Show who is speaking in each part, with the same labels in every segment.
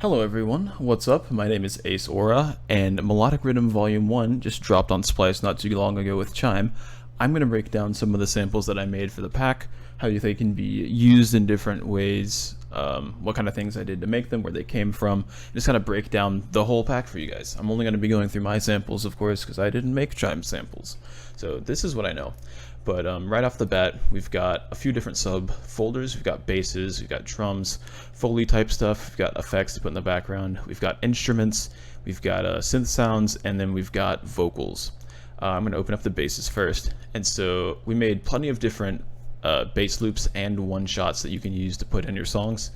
Speaker 1: Hello everyone, what's up? My name is Ace Aura, and Melodic Riddim Volume 1 just dropped on SPLICE not too long ago with Chime. I'm going to break down some of the samples that I made for the pack, how they can be used in different ways, what kind of things I did to make them, where they came from, just kind of break down the whole pack for you guys. I'm only going to be going through my samples, of course, because I didn't make Chime samples. So this is what I know. But right off the bat, we've got a few different sub-folders. We've got basses, we've got drums, Foley type stuff, we've got effects to put in the background, we've got instruments, we've got synth sounds, and then we've got vocals. I'm going to open up the basses first. And so we made plenty of different bass loops and one-shots that you can use to put in your songs,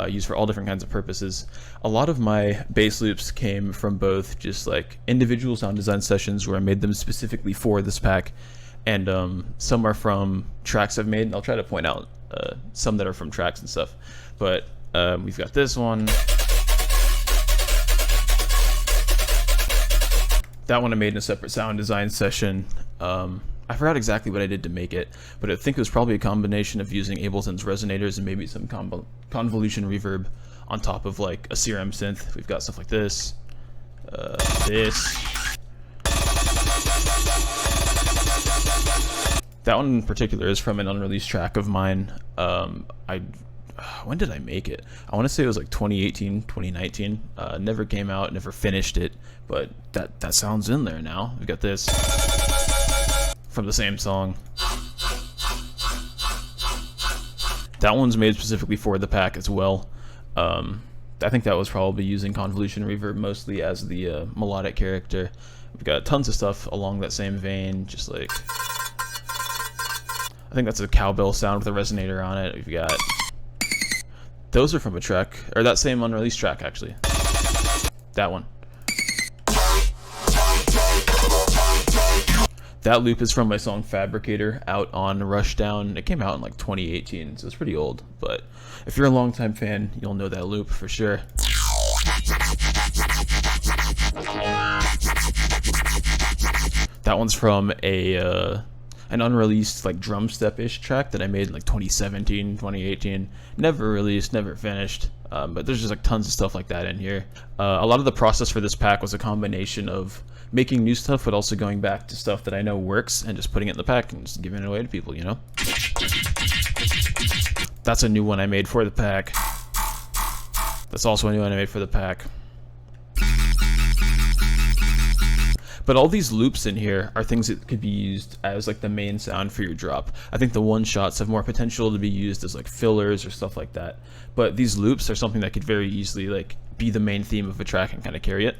Speaker 1: used for all different kinds of purposes. A lot of my bass loops came from both just like individual sound design sessions where I made them specifically for this pack, and some are from tracks I've made, and I'll try to point out some that are from tracks and stuff. But we've got this one. That one I made in a separate sound design session. I forgot exactly what I did to make it, but I think it was probably a combination of using Ableton's resonators and maybe some convolution reverb on top of like a CRM synth. We've got stuff like this, this. That one in particular is from an unreleased track of mine. When did I make it? I want to say it was like 2018, 2019. Never came out, never finished it, but that sounds in there now. We've got this from the same song. That one's made specifically for the pack as well. I think that was probably using convolution reverb mostly as the melodic character. We've got tons of stuff along that same vein, just like, I think that's a cowbell sound with a resonator on it. We've got, those are from a track, or that same unreleased track actually. That one. That loop is from my song Fabricator out on Rushdown. It came out in like 2018, so it's pretty old. But if you're a longtime fan, you'll know that loop for sure. That one's from an unreleased like drum step-ish track that I made in like 2017, 2018. Never released, never finished. But there's just like tons of stuff like that in here. A lot of the process for this pack was a combination of making new stuff, but also going back to stuff that I know works and just putting it in the pack and just giving it away to people, you know? That's a new one I made for the pack. That's also a new one I made for the pack. But all these loops in here are things that could be used as like the main sound for your drop. I think the one-shots have more potential to be used as like fillers or stuff like that. But these loops are something that could very easily like be the main theme of a track and kind of carry it.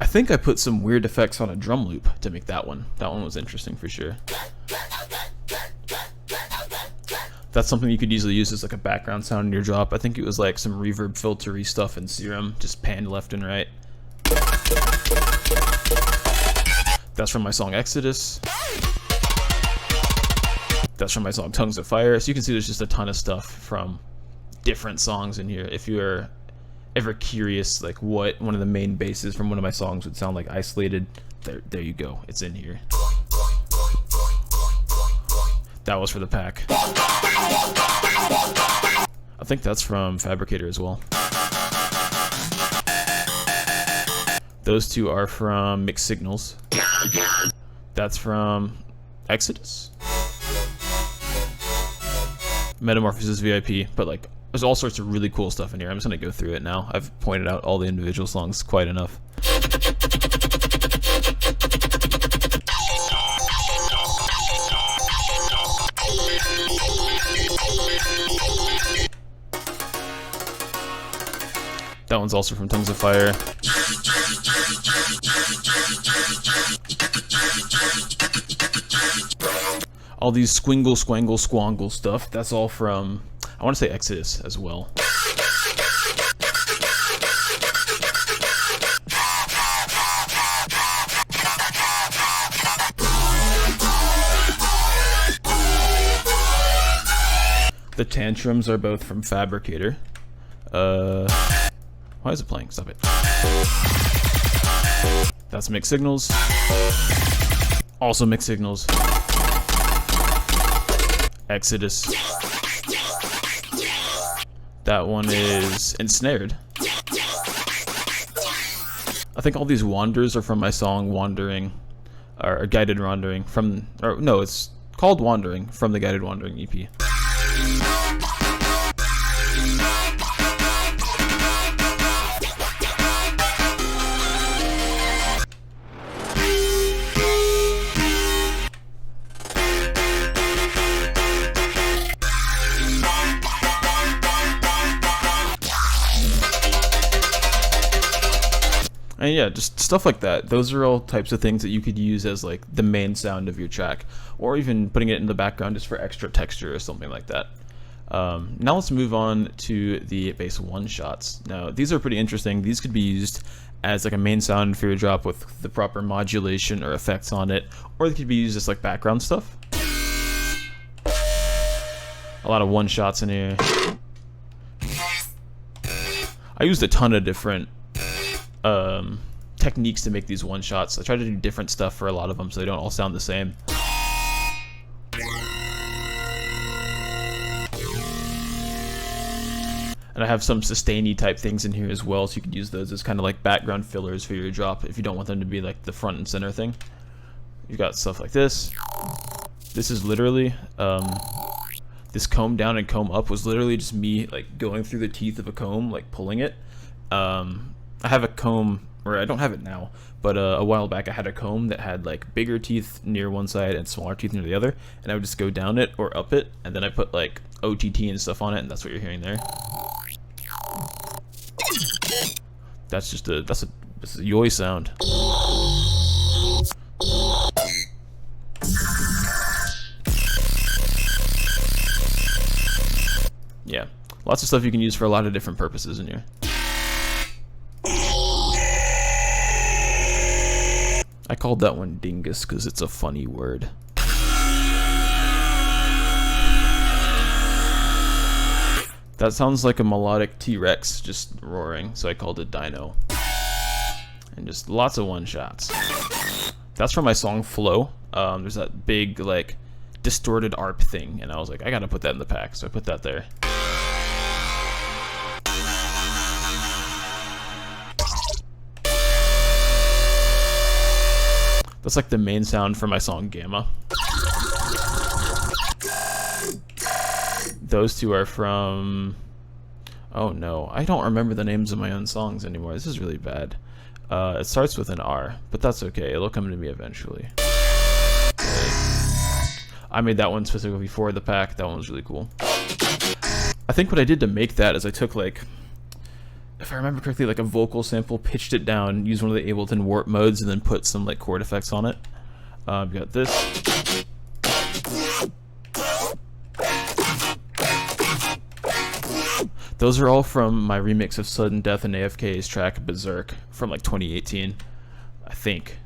Speaker 1: I think I put some weird effects on a drum loop to make that one. That one was interesting for sure. That's something you could easily use as like a background sound in your drop. I think it was like some reverb filtery stuff in Serum, just panned left and right. That's from my song Exodus. That's from my song Tongues of Fire. So you can see there's just a ton of stuff from different songs in here. If you're ever curious like what one of the main basses from one of my songs would sound like isolated, there you go, it's in here. That was for the pack. I think that's from Fabricator as well. Those two are from Mixed Signals. That's from Exodus. Metamorphosis VIP, but like there's all sorts of really cool stuff in here. I'm just gonna go through it now. I've pointed out all the individual songs quite enough. That one's also from Tongues of Fire. All these squingle, squangle, squangle stuff, that's all from, I want to say Exodus as well. The tantrums are both from Fabricator. Why is it playing? Stop it. That's Mixed Signals. Also Mixed Signals. Exodus. That one is ensnared. I think all these wanders are from my song Wandering, or Guided Wandering from, or no, it's called Wandering from the Guided Wandering EP. And yeah, just stuff like that. Those are all types of things that you could use as like the main sound of your track, or even putting it in the background just for extra texture or something like that. Now let's move on to the bass one shots. Now these are pretty interesting. These could be used as like a main sound for your drop with the proper modulation or effects on it, or they could be used as like background stuff. A lot of one shots in here. I used a ton of different techniques to make these one shots. I try to do different stuff for a lot of them so they don't all sound the same. And I have some sustainy type things in here as well, so you could use those as kind of like background fillers for your drop if you don't want them to be like the front and center thing. You've got stuff like this. This is literally this comb down and comb up was literally just me like going through the teeth of a comb, like pulling it. I have a comb, or I don't have it now, but a while back I had a comb that had like bigger teeth near one side and smaller teeth near the other, and I would just go down it or up it, and then I put like OTT and stuff on it, and that's what you're hearing there. That's just this is a yoy sound. Yeah, lots of stuff you can use for a lot of different purposes in here. I called that one dingus because it's a funny word. That sounds like a melodic T-Rex just roaring, so I called it Dino. And just lots of one-shots. That's from my song Flow. There's that big, like, distorted ARP thing, and I was like, I gotta put that in the pack, so I put that there. That's like the main sound for my song Gamma. Those two are from... Oh no, I don't remember the names of my own songs anymore. This is really bad. It starts with an R, but that's okay. It'll come to me eventually. Okay. I made that one specifically for the pack. That one was really cool. I think what I did to make that is I took like... If I remember correctly, like a vocal sample, pitched it down, used one of the Ableton warp modes, and then put some like chord effects on it. I've got this. Those are all from my remix of Sudden Death and AFK's track Berserk from like 2018, I think.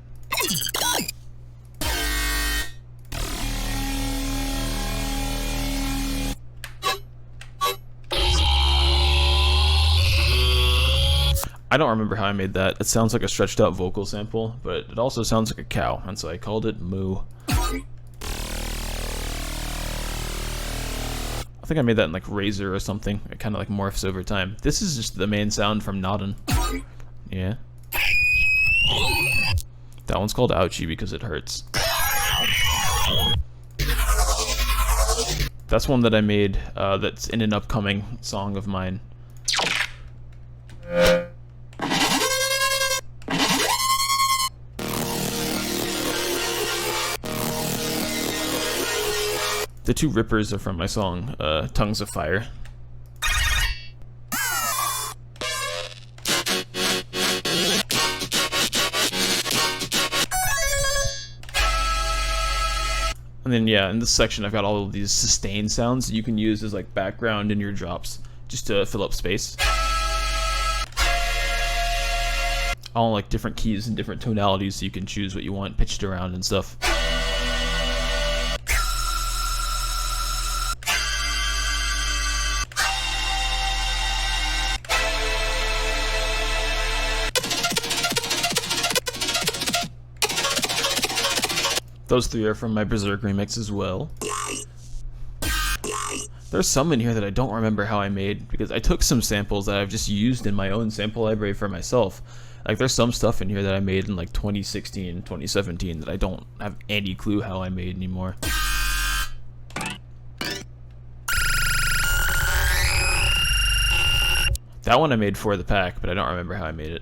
Speaker 1: I don't remember how I made that. It sounds like a stretched out vocal sample, but it also sounds like a cow, and so I called it Moo. I think I made that in like Razor or something. It kind of like morphs over time. This is just the main sound from Noddin'. Yeah. That one's called Ouchie because it hurts. That's one that I made that's in an upcoming song of mine. The two rippers are from my song, Tongues of Fire. And then yeah, in this section I've got all of these sustain sounds that you can use as like background in your drops, just to fill up space. All like different keys and different tonalities, so you can choose what you want pitched around and stuff. Those three are from my Berserk remix as well. There's some in here that I don't remember how I made, because I took some samples that I've just used in my own sample library for myself. Like, there's some stuff in here that I made in like 2016, 2017 that I don't have any clue how I made anymore. That one I made for the pack, but I don't remember how I made it.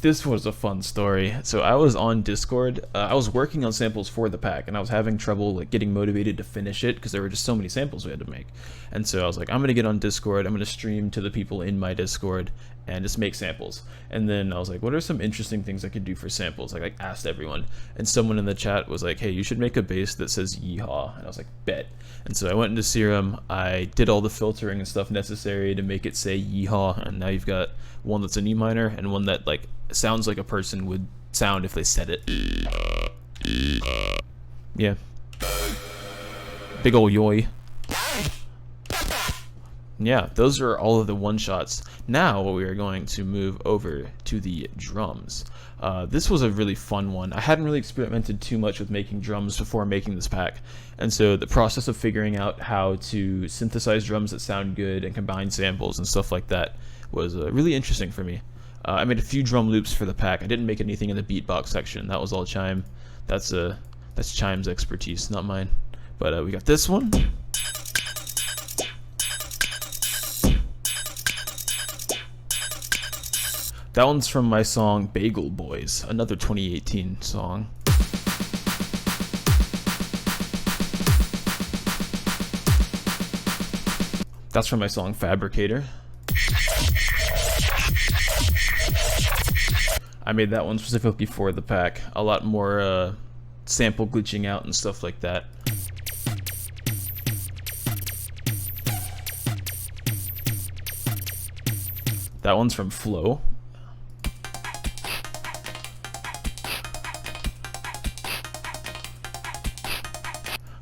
Speaker 1: This was a fun story. So I was on Discord. I was working on samples for the pack, and I was having trouble like getting motivated to finish it because there were just so many samples we had to make. And so I was like, I'm gonna get on Discord. I'm gonna stream to the people in my Discord and just make samples. And then I was like, what are some interesting things I could do for samples? I like asked everyone, and someone in the chat was like, hey, you should make a bass that says yeehaw. And I was like, bet. And so I went into Serum. I did all the filtering and stuff necessary to make it say yeehaw, and now you've got one that's an E minor and one that like sounds like a person would sound if they said it. Yeah. Big ol' yoy. Yeah, those are all of the one-shots. Now we are going to move over to the drums. This was a really fun one. I hadn't really experimented too much with making drums before making this pack, and so the process of figuring out how to synthesize drums that sound good and combine samples and stuff like that was really interesting for me. I made a few drum loops for the pack. I didn't make anything in the beatbox section. That was all Chime. That's Chime's expertise, not mine. But we got this one. That one's from my song Bagel Boys, another 2018 song. That's from my song Fabricator. I made that one specifically for the pack. A lot more sample glitching out and stuff like that. That one's from Flow.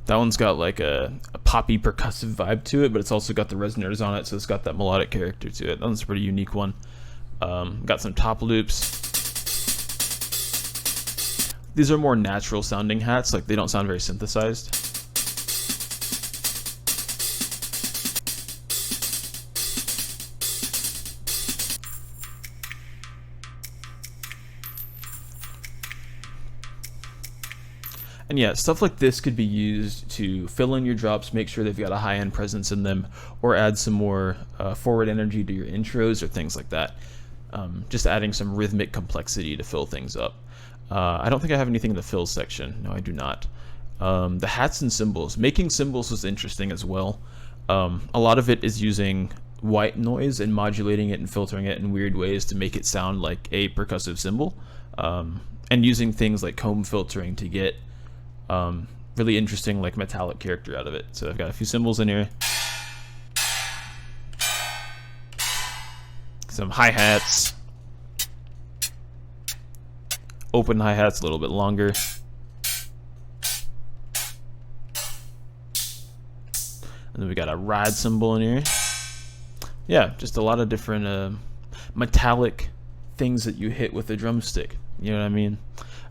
Speaker 1: That one's got like a poppy percussive vibe to it, but it's also got the resonators on it, so it's got that melodic character to it. That one's a pretty unique one. Got some top loops. These are more natural sounding hats, like they don't sound very synthesized. And yeah, stuff like this could be used to fill in your drops, make sure they've got a high-end presence in them, or add some more forward energy to your intros or things like that. Just adding some rhythmic complexity to fill things up. I don't think I have anything in the fills section. No, I do not. The hats and cymbals. Making cymbals was interesting as well. A lot of it is using white noise and modulating it and filtering it in weird ways to make it sound like a percussive cymbal. And using things like comb filtering to get really interesting like metallic character out of it. So I've got a few cymbals in here. Some hi-hats. Open hi-hats, a little bit longer. And then we got a ride cymbal in here. Yeah, just a lot of different metallic things that you hit with a drumstick. You know what I mean?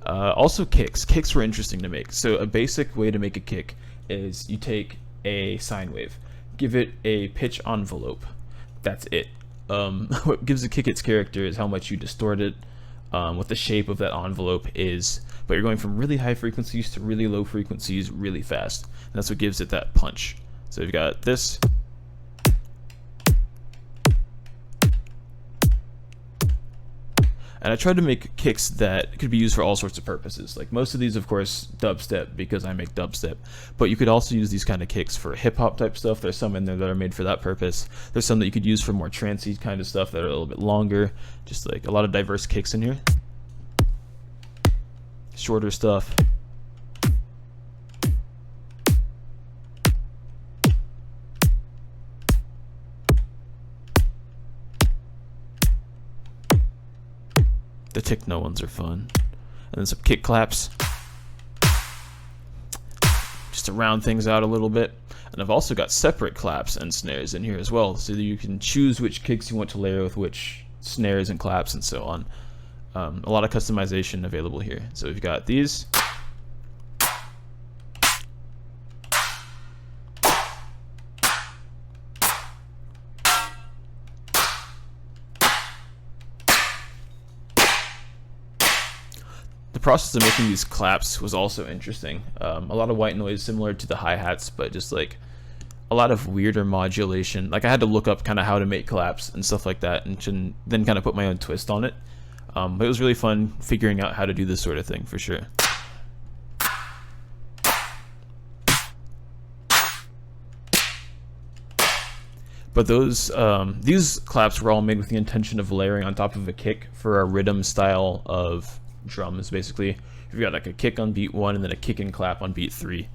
Speaker 1: Also kicks. Kicks were interesting to make. So a basic way to make a kick is you take a sine wave, give it a pitch envelope. That's it. What gives a kick its character is how much you distort it, what the shape of that envelope is. But you're going from really high frequencies to really low frequencies really fast. And that's what gives it that punch. So you've got this. And I tried to make kicks that could be used for all sorts of purposes. Like most of these, of course, dubstep, because I make dubstep. But you could also use these kind of kicks for hip-hop type stuff. There's some in there that are made for that purpose. There's some that you could use for more trancey kind of stuff that are a little bit longer. Just like a lot of diverse kicks in here. Shorter stuff. The techno ones are fun. And then some kick claps. Just to round things out a little bit. And I've also got separate claps and snares in here as well, so that you can choose which kicks you want to layer with which snares and claps and so on. A lot of customization available here. So we've got these. process of making these claps was also interesting. A lot of white noise similar to the hi-hats, but just like a lot of weirder modulation. Like I had to look up kind of how to make claps and stuff like that, and then kind of put my own twist on it. But it was really fun figuring out how to do this sort of thing for sure. But these claps were all made with the intention of layering on top of a kick for a rhythm style of drums. Basically, you've got like a kick on beat 1 and then a kick and clap on beat 3.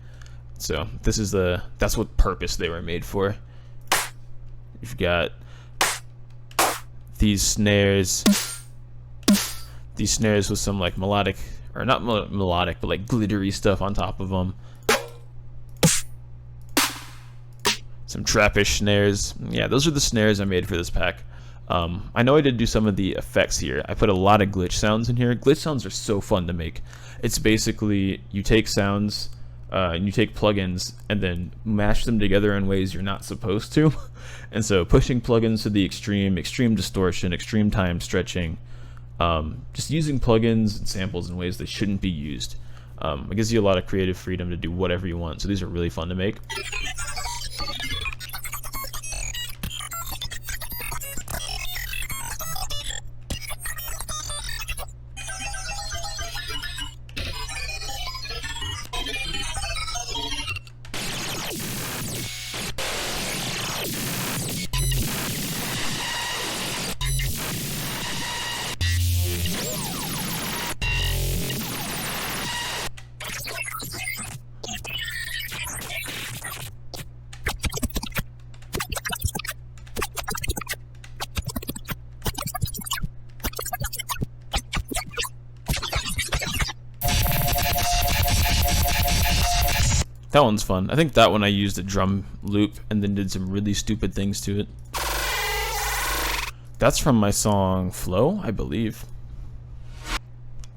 Speaker 1: So that's what purpose they were made for. You've got these snares with some like melodic, or not melodic, but like glittery stuff on top of them. Some trappish snares. Yeah, those are the snares I made for this pack. I know I did do some of the effects here. I put a lot of glitch sounds in here. Glitch sounds are so fun to make. It's basically you take sounds and you take plugins and then mash them together in ways you're not supposed to. And so pushing plugins to the extreme distortion, extreme time stretching, just using plugins and samples in ways they shouldn't be used. It gives you a lot of creative freedom to do whatever you want. So these are really fun to make. That one's fun. I think that one I used a drum loop and then did some really stupid things to it. That's from my song Flow, I believe.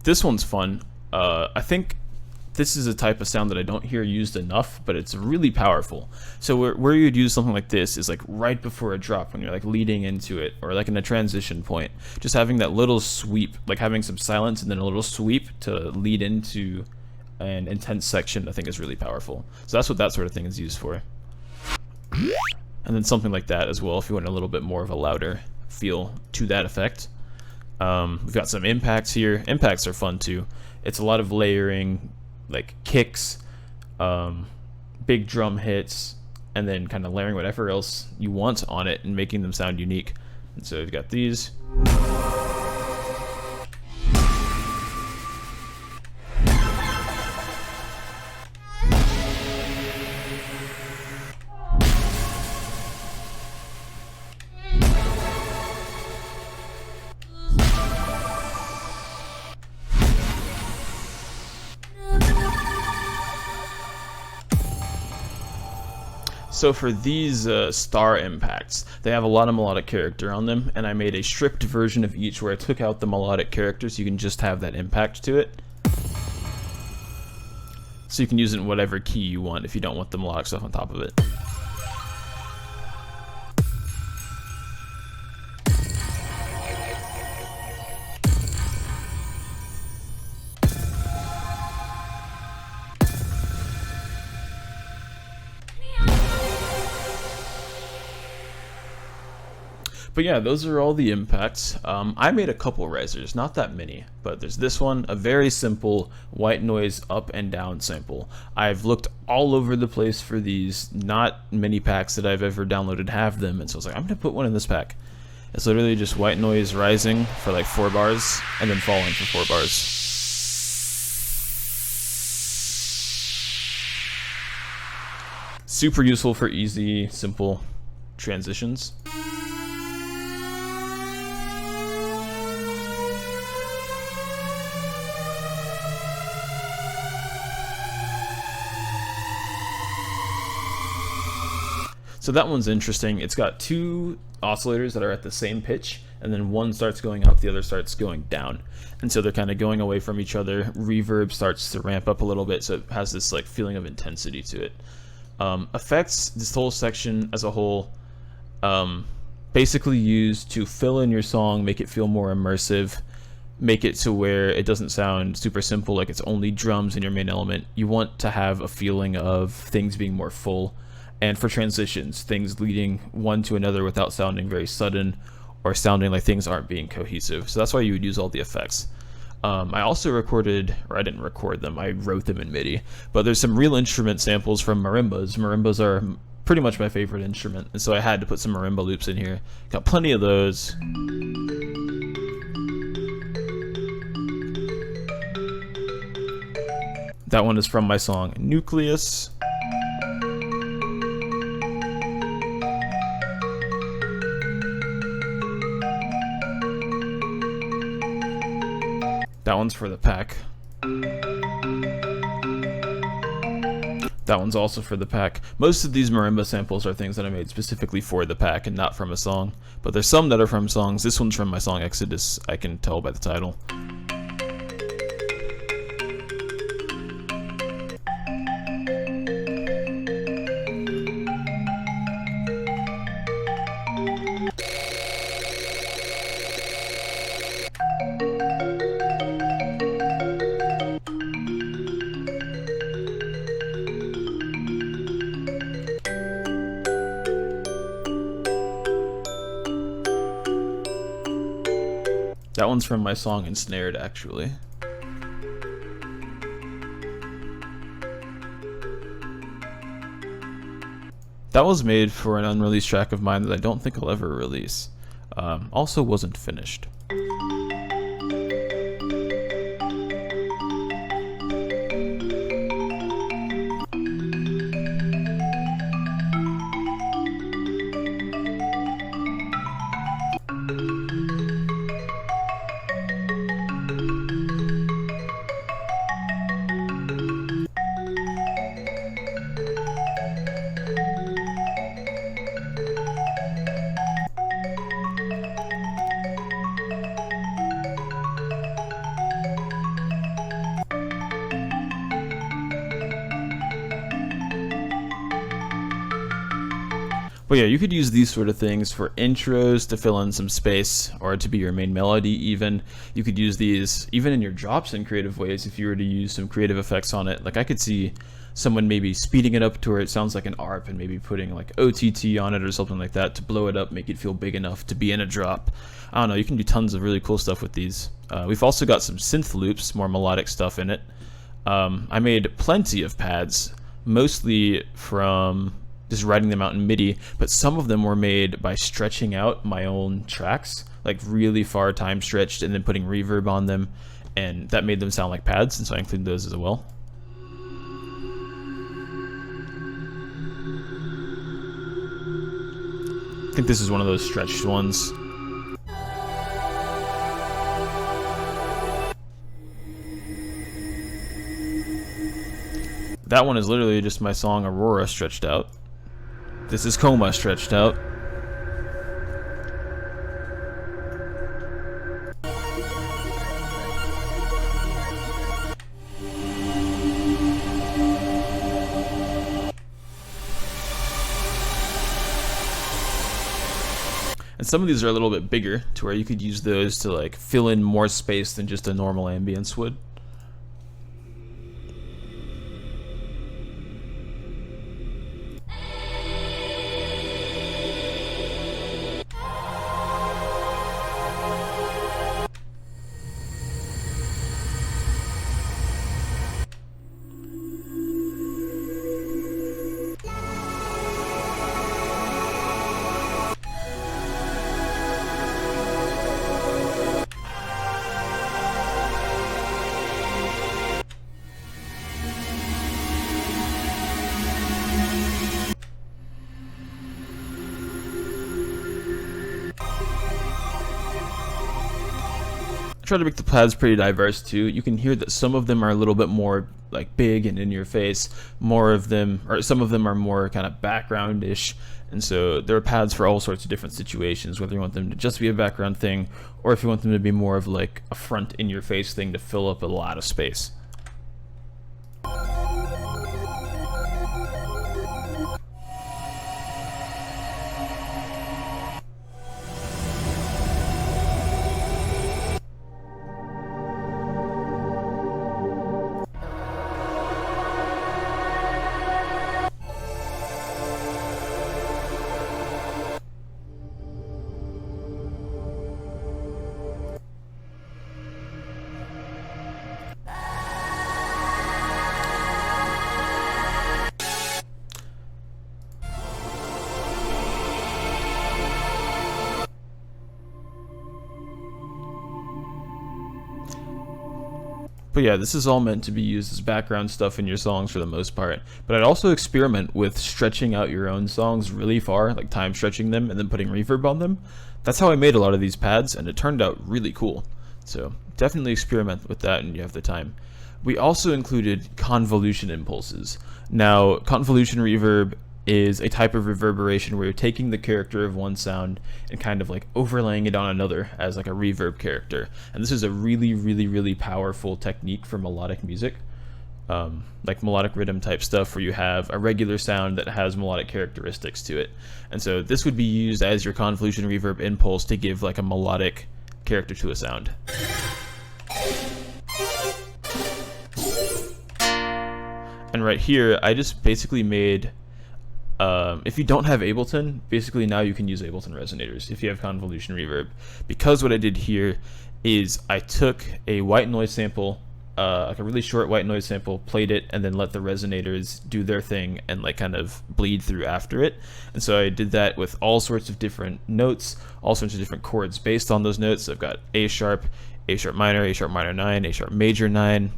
Speaker 1: This one's fun. I think this is a type of sound that I don't hear used enough, but it's really powerful. So where you'd use something like this is like right before a drop when you're like leading into it, or like in a transition point. Just having that little sweep, like having some silence and then a little sweep to lead into an intense section, I think is really powerful. So that's what that sort of thing is used for. And then something like that as well if you want a little bit more of a louder feel to that effect. We've got some impacts here. Impacts are fun too. It's a lot of layering, like kicks, big drum hits, and then kind of layering whatever else you want on it and making them sound unique. And so we've got these. So for these star impacts, they have a lot of melodic character on them, and I made a stripped version of each where I took out the melodic character so you can just have that impact to it. So you can use it in whatever key you want if you don't want the melodic stuff on top of it. But yeah, those are all the impacts. I made a couple risers, not that many, but there's this one, a very simple white noise up and down sample. I've looked all over the place for these. Not many packs that I've ever downloaded have them, and so I was like, I'm gonna put one in this pack. It's literally just white noise rising for like 4 bars, and then falling for 4 bars. Super useful for easy, simple transitions. So that one's interesting. It's got 2 oscillators that are at the same pitch, and then one starts going up, the other starts going down. And so they're kind of going away from each other. Reverb starts to ramp up a little bit, so it has this like feeling of intensity to it. Effects, this whole section as a whole, basically used to fill in your song, make it feel more immersive, make it to where it doesn't sound super simple, like it's only drums in your main element. You want to have a feeling of things being more full, and for transitions, things leading one to another without sounding very sudden or sounding like things aren't being cohesive. So that's why you would use all the effects. I also recorded, or I didn't record them, I wrote them in MIDI, but there's some real instrument samples from marimbas. Marimbas are pretty much my favorite instrument, and so I had to put some marimba loops in here. Got plenty of those. That one is from my song Nucleus. That one's for the pack. That one's also for the pack. Most of these marimba samples are things that I made specifically for the pack and not from a song. But there's some that are from songs. This one's from my song Exodus, I can tell by the title. That one's from my song Ensnared, actually. That was made for an unreleased track of mine that I don't think I'll ever release. Also wasn't finished. But yeah, you could use these sort of things for intros to fill in some space, or to be your main melody even. You could use these even in your drops in creative ways if you were to use some creative effects on it. Like I could see someone maybe speeding it up to where it sounds like an ARP and maybe putting like OTT on it or something like that to blow it up, make it feel big enough to be in a drop. I don't know, you can do tons of really cool stuff with these. We've also got some synth loops, more melodic stuff in it. I made plenty of pads, mostly from just writing them out in MIDI, but some of them were made by stretching out my own tracks, like really far time stretched, and then putting reverb on them, and that made them sound like pads, and so I included those as well. I think this is one of those stretched ones. That one is literally just my song Aurora stretched out. This is Coma stretched out. And some of these are a little bit bigger, to where you could use those to like fill in more space than just a normal ambience would. Try to make the pads pretty diverse too. You can hear that some of them are a little bit more like big and in your face, more of them, or some of them are more kind of background-ish, and so there are pads for all sorts of different situations, whether you want them to just be a background thing or if you want them to be more of like a front in your face thing to fill up a lot of space. But yeah, this is all meant to be used as background stuff in your songs for the most part. But I'd also experiment with stretching out your own songs really far, like time stretching them and then putting reverb on them. That's how I made a lot of these pads, and it turned out really cool. So definitely experiment with that when you have the time. We also included convolution impulses. Now, convolution reverb is a type of reverberation where you're taking the character of one sound and kind of like overlaying it on another as like a reverb character. And this is a really powerful technique for melodic music, like melodic rhythm type stuff where you have a regular sound that has melodic characteristics to it. And so this would be used as your convolution reverb impulse to give like a melodic character to a sound. And right here, I just basically made, if you don't have Ableton, basically now you can use Ableton resonators if you have convolution reverb. Because what I did here is I took a white noise sample, like a really short white noise sample, played it, and then let the resonators do their thing and like kind of bleed through after it. And so I did that with all sorts of different notes, all sorts of different chords based on those notes. So I've got A sharp minor, A sharp minor 9, A sharp major 9,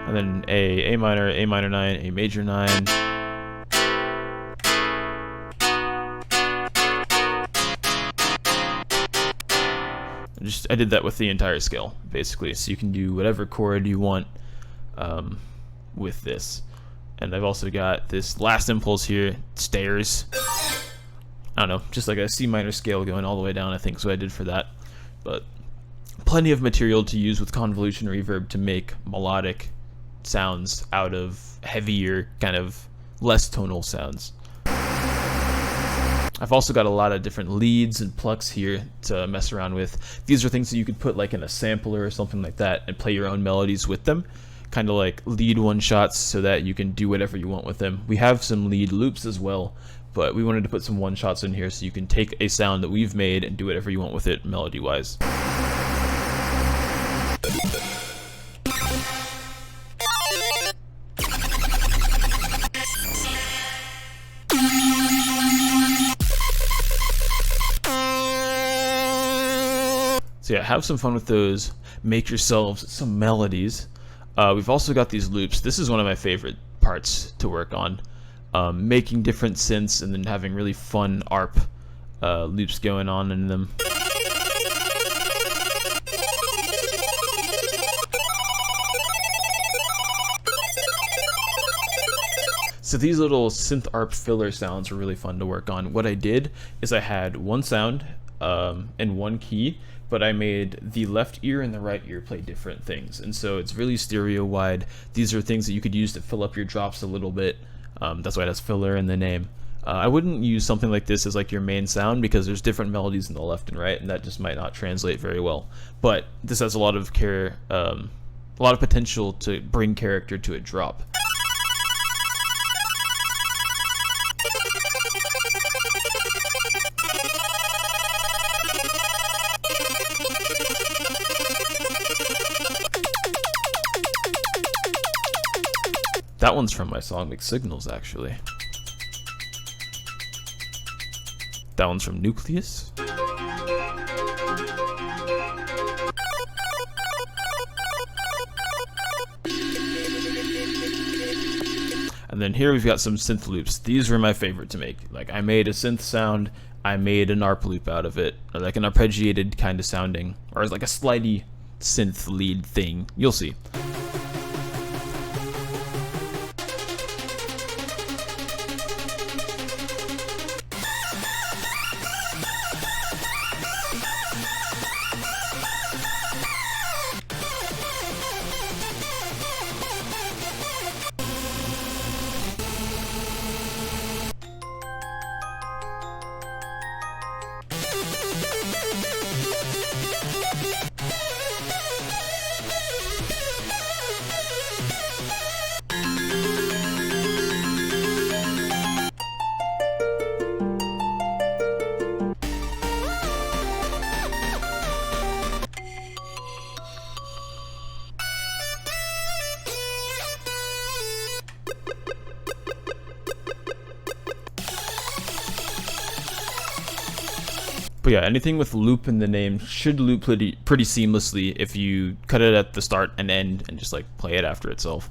Speaker 1: and then A minor 9, A major 9. I did that with the entire scale, basically, so you can do whatever chord you want with this. And I've also got this last impulse here, stairs. I don't know, just like a C minor scale going all the way down, I think is what I did for that. But plenty of material to use with convolution reverb to make melodic sounds out of heavier, kind of less tonal sounds. I've also got a lot of different leads and plucks here to mess around with. These are things that you could put like in a sampler or something like that and play your own melodies with them. Kind of like lead one shots so that you can do whatever you want with them. We have some lead loops as well, but we wanted to put some one shots in here so you can take a sound that we've made and do whatever you want with it melody wise. So yeah, have some fun with those. Make yourselves some melodies. We've also got these loops. This is one of my favorite parts to work on. Making different synths and then having really fun ARP loops going on in them. So these little synth ARP filler sounds are really fun to work on. What I did is I had one sound and one key, but I made the left ear and the right ear play different things. And so it's really stereo wide. These are things that you could use to fill up your drops a little bit. That's why it has filler in the name. I wouldn't use something like this as like your main sound because there's different melodies in the left and right, and that just might not translate very well. But this has a lot of potential to bring character to a drop. That one's from my song Mixed Signals, actually. That one's from Nucleus. And then here we've got some synth loops. These were my favorite to make. Like, I made a synth sound, I made an ARP loop out of it, or like an arpeggiated kind of sounding, or like a slidey synth lead thing. You'll see. But yeah, anything with loop in the name should loop pretty seamlessly if you cut it at the start and end and just like play it after itself.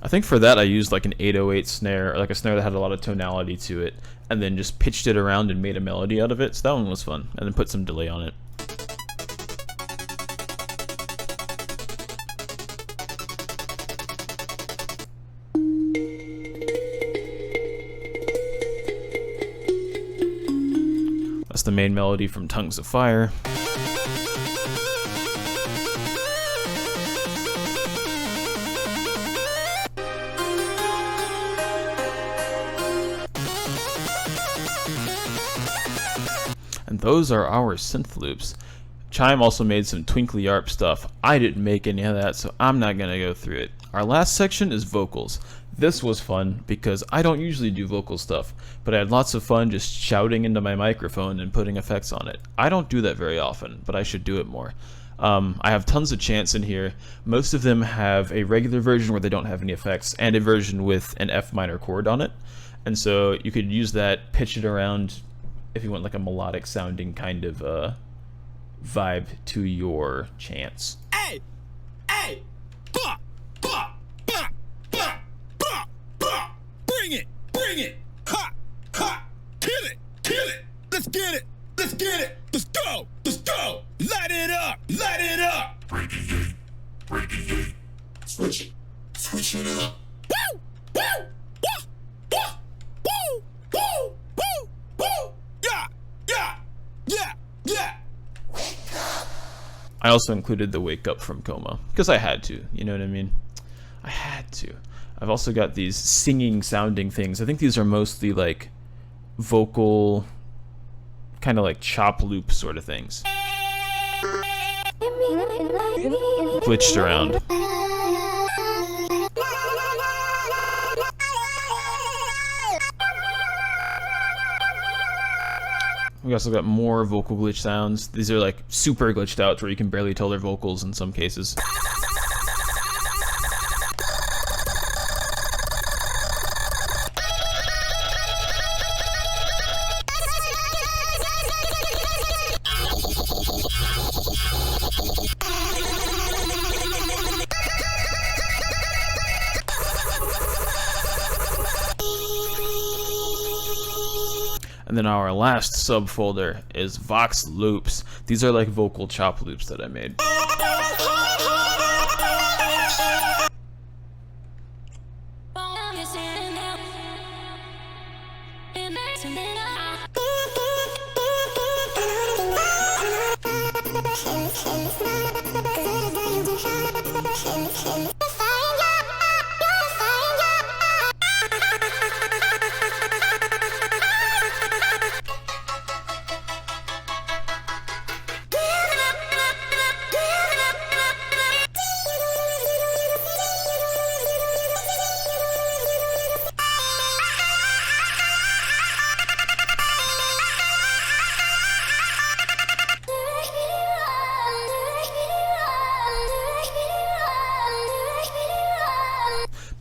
Speaker 1: I think for that I used like an 808 snare, or like a snare that had a lot of tonality to it, and then just pitched it around and made a melody out of it, so that one was fun, and then put some delay on it. That's the main melody from Tongues of Fire. And those are our synth loops. Chime also made some twinkly yarp stuff. I didn't make any of that, so I'm not gonna go through it. Our last section is vocals. This was fun because I don't usually do vocal stuff, but I had lots of fun just shouting into my microphone and putting effects on it. I don't do that very often, but I should do it more. I have tons of chants in here. Most of them have a regular version where they don't have any effects, and a version with an F minor chord on it. And so you could use that, pitch it around if you want like a melodic sounding kind of vibe to your chants.
Speaker 2: Hey! Hey! Bah! Bah! Bah! Bah! Bah! Bah! Bring it! Bring it! Ha! Ha! Kill it! Kill it! Let's get it! Let's get it! Let's go! Let's go! Light it up! Light it up!
Speaker 3: Break it in. Break it in. Switch it. Switch it up.
Speaker 2: Woo! Woo! Woo! Woo! Woo! Woo! Woo! Woo! Yeah! Yeah! Yeah! Yeah!
Speaker 1: I also included the Wake Up from Coma, because I had to, you know what I mean? I had to. I've also got these singing sounding things. I think these are mostly like vocal, kind of like chop loop sort of things. Glitched around. We also got more vocal glitch sounds. These are like super glitched out where you can barely tell their vocals in some cases. And then our last subfolder is Vox Loops. These are like vocal chop loops that I made.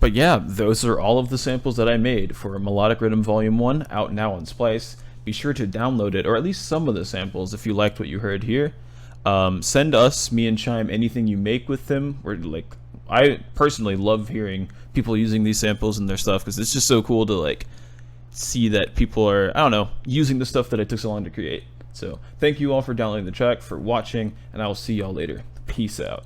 Speaker 1: But yeah, those are all of the samples that I made for Melodic Riddim Volume 1, out now on SPLICE. Be sure to download it, or at least some of the samples if you liked what you heard here. Send us, me and Chime, anything you make with them. I personally love hearing people using these samples in their stuff, because it's just so cool to like see that people are, I don't know, using the stuff that it took so long to create. So thank you all for downloading the track, for watching, and I will see y'all later. Peace out.